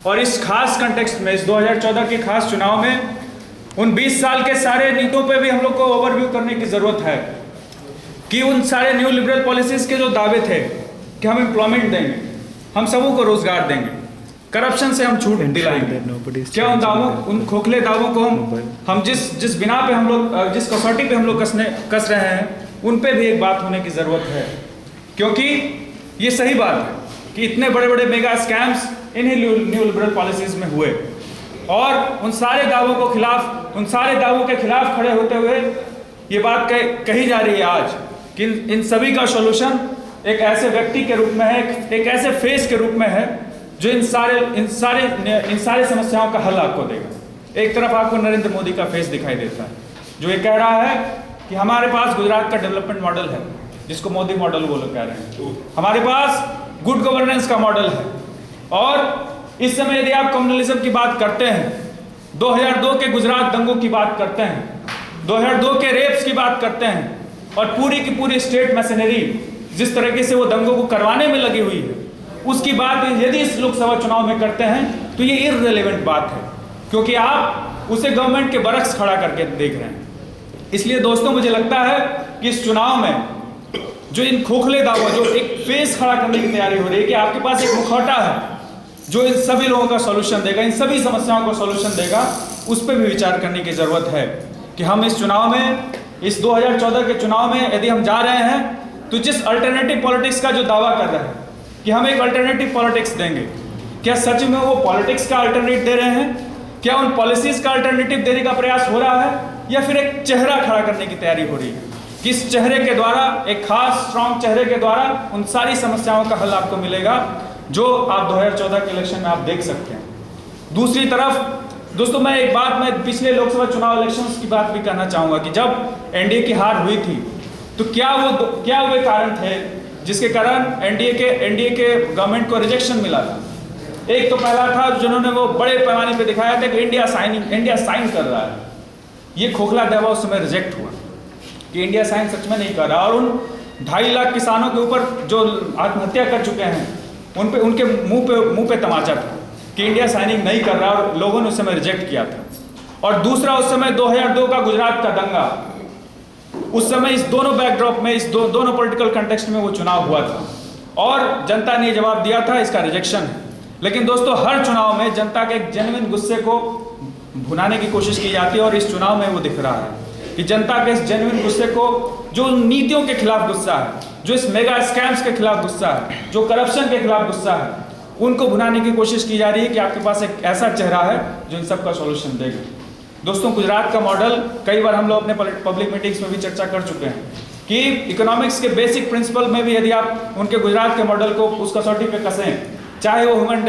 और इस खास कंटेक्स्ट में, इस 2014 के खास चुनाव में उन 20 साल के सारे नीतियों पे भी हम लोग को ओवरव्यू करने की ज़रूरत है कि उन सारे न्यू लिबरल पॉलिसीज़ के जो दावे थे कि हम एम्प्लॉयमेंट देंगे, हम सबों को रोजगार देंगे, करप्शन से हम छूट दिलाएंगे, क्या उन दावों, उन खोखले दावों को हम जिस बिना पे हम लोग, जिस कसौटी पे हम लोग कस रहे हैं, उन पे भी एक बात होने की ज़रूरत है। क्योंकि ये सही बात है कि इतने बड़े बड़े मेगा स्कैम्स इन्हीं न्यू लिबरल पॉलिसीज़ में हुए और उन सारे दावों को खिलाफ, उन सारे दावों के खिलाफ खड़े होते हुए ये बात कही जा रही है आज कि इन सभी का सॉल्यूशन एक ऐसे व्यक्ति के रूप में है, एक ऐसे फेस के रूप में है जो इन सारे समस्याओं का हल आपको देगा। एक तरफ आपको नरेंद्र मोदी का फेस दिखाई देता है जो ये कह रहा है कि हमारे पास गुजरात का डेवलपमेंट मॉडल है, जिसको मोदी मॉडल वो लोग कह रहे हैं, हमारे पास गुड गवर्नेंस का मॉडल है। और इस समय यदि आप कम्युनलिज्म की बात करते हैं, 2002 के गुजरात दंगों की बात करते हैं, 2002 के रेप्स की बात करते हैं और पूरी की पूरी स्टेट मशीनरी जिस तरीके से वो दंगों को करवाने में लगी हुई है, उसकी बात यदि इस लोकसभा चुनाव में करते हैं तो ये इररिलेवेंट बात है, क्योंकि आप उसे गवर्नमेंट के बरक्स खड़ा करके देख रहे हैं। इसलिए दोस्तों, मुझे लगता है कि इस चुनाव में जो इन खोखले दावों, जो एक फेस खड़ा करने की तैयारी हो रही है कि आपके पास एक मुखौटा है जो इन सभी लोगों का सॉल्यूशन देगा, इन सभी समस्याओं को सॉल्यूशन देगा, उस पर भी विचार करने की ज़रूरत है कि हम इस चुनाव में, इस 2014 के चुनाव में यदि हम जा रहे हैं तो जिस अल्टरनेटिव पॉलिटिक्स का जो दावा कर रहे हैं कि हम एक अल्टरनेटिव पॉलिटिक्स देंगे, क्या सच में वो पॉलिटिक्स का अल्टरनेटिव दे रहे हैं? क्या उन पॉलिसीज़ का अल्टरनेटिव देने का प्रयास हो रहा है, या फिर एक चेहरा खड़ा करने की तैयारी हो रही है कि इस चेहरे के द्वारा, एक खास स्ट्रॉन्ग चेहरे के द्वारा उन सारी समस्याओं का हल आपको मिलेगा जो आप 2014 के इलेक्शन में आप देख सकते हैं। दूसरी तरफ दोस्तों, मैं पिछले लोकसभा चुनाव इलेक्शंस की बात भी कहना चाहूँगा कि जब एनडीए की हार हुई थी तो क्या वो कारण थे जिसके कारण एनडीए के गवर्नमेंट को रिजेक्शन मिला था। एक तो पहला था जिन्होंने वो बड़े पैमाने पे दिखाया था कि इंडिया साइन कर रहा है। ये खोखला दावा उस समय रिजेक्ट हुआ कि इंडिया साइन सच में नहीं कर रहा, और उन 2.5 लाख किसानों के ऊपर जो आत्महत्या कर चुके हैं उन पे, उनके मुंह पे तमाचा था कि इंडिया साइनिंग नहीं कर रहा, और लोगों ने उस समय रिजेक्ट किया था। और दूसरा, उस समय 2002 का गुजरात का दंगा, उस समय इस दोनों बैकड्रॉप में, इस दोनों पॉलिटिकल कंटेक्स्ट में वो चुनाव हुआ था और जनता ने जवाब दिया था, इसका रिजेक्शन है। लेकिन दोस्तों, हर चुनाव में जनता के एक जेन्युइन गुस्से को भुनाने की कोशिश की जाती है और इस चुनाव में वो दिख रहा है कि जनता के इस जेन्युइन गुस्से को, जो नीतियों के खिलाफ गुस्सा है, जो इस मेगा स्कैम्स के खिलाफ गुस्सा है, जो करप्शन के खिलाफ गुस्सा है, उनको भुनाने की कोशिश की जा रही है कि आपके पास एक ऐसा चेहरा है जो इन सब का सॉल्यूशन देगा। दोस्तों, गुजरात का मॉडल कई बार हम लोग अपने पब्लिक मीटिंग्स में भी चर्चा कर चुके हैं कि इकोनॉमिक्स के बेसिक प्रिंसिपल में भी यदि आप उनके गुजरात के मॉडल को उस कसौटी पे कसें, चाहे वो ह्यूमन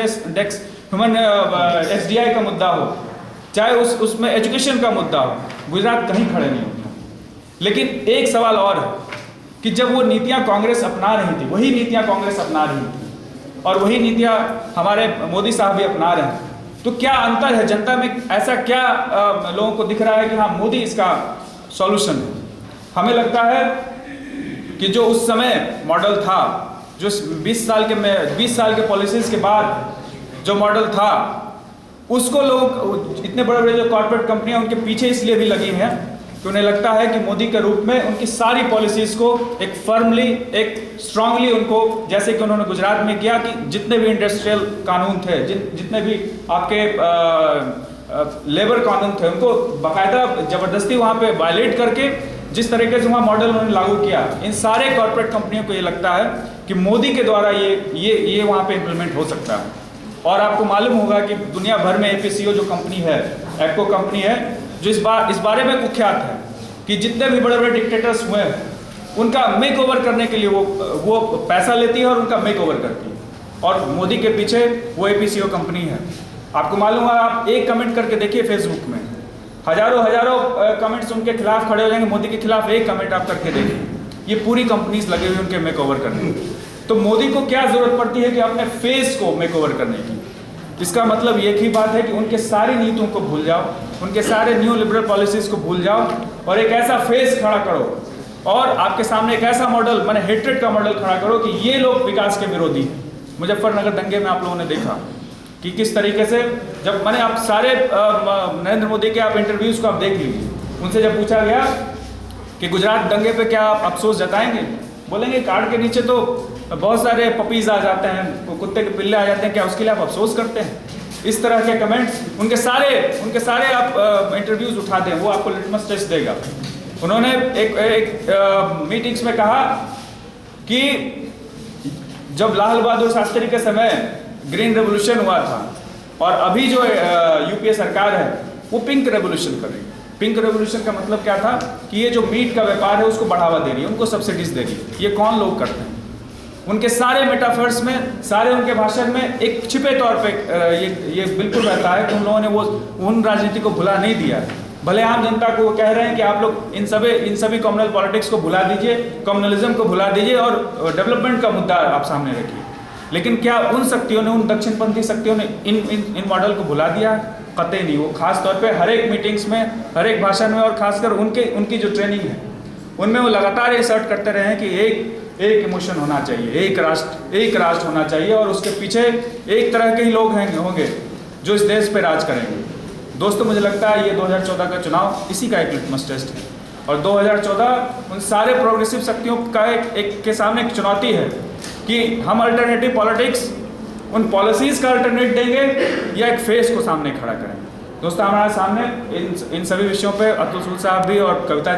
SDI का मुद्दा हो, चाहे उसमें एजुकेशन का मुद्दा हो, गुजरात कहीं खड़े नहीं होता। लेकिन एक सवाल और है कि जब वो नीतियाँ कांग्रेस अपना रही थी, वही नीतियाँ कांग्रेस अपना रही थी और वही नीतियाँ हमारे मोदी साहब भी अपना रहे हैं, तो क्या अंतर है? जनता में ऐसा क्या लोगों को दिख रहा है कि हाँ, मोदी इसका सॉल्यूशन है? हमें लगता है कि जो उस समय मॉडल था, जो 20 साल के पॉलिसीज़ के बाद जो मॉडल था, उसको लोग, इतने बड़े बड़े जो कॉर्पोरेट कंपनियां उनके पीछे इसलिए भी लगी हैं कि उन्हें लगता है कि मोदी के रूप में उनकी सारी पॉलिसीज़ को एक फर्मली, एक स्ट्रांगली उनको, जैसे कि उन्होंने गुजरात में किया कि जितने भी इंडस्ट्रियल कानून थे, जितने भी आपके लेबर कानून थे, उनको बाकायदा ज़बरदस्ती वहाँ पे वायलेट करके जिस तरीके से वहाँ मॉडल उन्होंने लागू किया, इन सारे कॉर्पोरेट कंपनियों को ये लगता है कि मोदी के द्वारा ये वहाँ पे इम्प्लीमेंट हो सकता है। और आपको मालूम होगा कि दुनिया भर में APCO जो कंपनी है, एप्को कंपनी है, जो इस बारे में कुख्यात है कि जितने भी बड़े बड़े डिक्टेटर्स हुए हैं, उनका मेक ओवर करने के लिए वो पैसा लेती है और उनका मेक ओवर करती है, और मोदी के पीछे वो APCO कंपनी है। आपको मालूम है, आप एक कमेंट करके देखिए फेसबुक में, हजारों कमेंट्स उनके खिलाफ खड़े हो जाएंगे, मोदी के खिलाफ एक कमेंट आप करके देखिए, ये पूरी कंपनीज लगे हुए उनके मेक ओवर करने। तो मोदी को क्या जरूरत पड़ती है कि अपने फेस को मेक ओवर करने की? इसका मतलब एक ही बात है कि उनके सारी नीतियों को भूल जाओ, उनके सारे न्यू लिबरल पॉलिसीज़ को भूल जाओ और एक ऐसा फेस खड़ा करो और आपके सामने एक ऐसा मॉडल, माने हेट्रेड का मॉडल खड़ा करो कि ये लोग विकास के विरोधी हैं। मुजफ्फरनगर दंगे में आप लोगों ने देखा कि किस तरीके से जब मैंने आप सारे नरेंद्र मोदी के आप इंटरव्यूज़ को आप देख लीजिए, उनसे जब पूछा गया कि गुजरात दंगे पे क्या आप अफसोस जताएंगे, बोलेंगे कार्ड के नीचे तो बहुत सारे पपीज़ आ जाते हैं, कुत्ते के पिल्ले आ जाते हैं, क्या उसके लिए आप अफसोस करते हैं? इस तरह के कमेंट्स उनके सारे आप इंटरव्यूज़ उठा दें, वो आपको लिटमस टेस्ट देगा। उन्होंने एक मीटिंग्स में कहा कि जब लाल बहादुर शास्त्री के समय ग्रीन रेवोल्यूशन हुआ था और अभी जो यूपीए सरकार है वो पिंक रेवोल्यूशन कर रही है। पिंक रेवोल्यूशन का मतलब क्या था कि ये जो मीट का व्यापार है उसको बढ़ावा दे रही है, उनको सब्सिडीज दे रही है। ये कौन लोग करते हैं? उनके सारे मेटाफर्स में, सारे उनके भाषण में एक छिपे तौर पे ये बिल्कुल रहता है कि उन लोगों ने वो उन राजनीति को भुला नहीं दिया है। भले आम जनता को कह रहे हैं कि आप लोग इन सभी कम्युनल पॉलिटिक्स को भुला दीजिए, कम्युनलिज्म को भुला दीजिए और डेवलपमेंट का मुद्दा आप सामने रखिए, लेकिन क्या उन शक्तियों ने, उन दक्षिणपंथी शक्तियों ने इन मॉडल को भुला दिया? कतई नहीं। वो खास तौर पे हर एक मीटिंग्स में, हर एक भाषण में और खासकर उनकी जो ट्रेनिंग है उनमें वो लगातार असर्ट करते रहे हैं कि एक इमोशन होना चाहिए, एक राष्ट्र होना चाहिए और उसके पीछे एक तरह के ही लोग होंगे जो इस देश पे राज करेंगे। दोस्तों, मुझे लगता है ये 2014 का चुनाव इसी का एक लिटमस टेस्ट है और 2014 उन सारे प्रोग्रेसिव शक्तियों का एक के सामने एक चुनौती है कि हम अल्टरनेटिव पॉलिटिक्स, उन पॉलिसीज़ का अल्टरनेट देंगे या एक फेस को सामने खड़ा करेंगे। दोस्तों, हमारे सामने इन सभी विषयों पे अतुल सूद साहब भी और कविता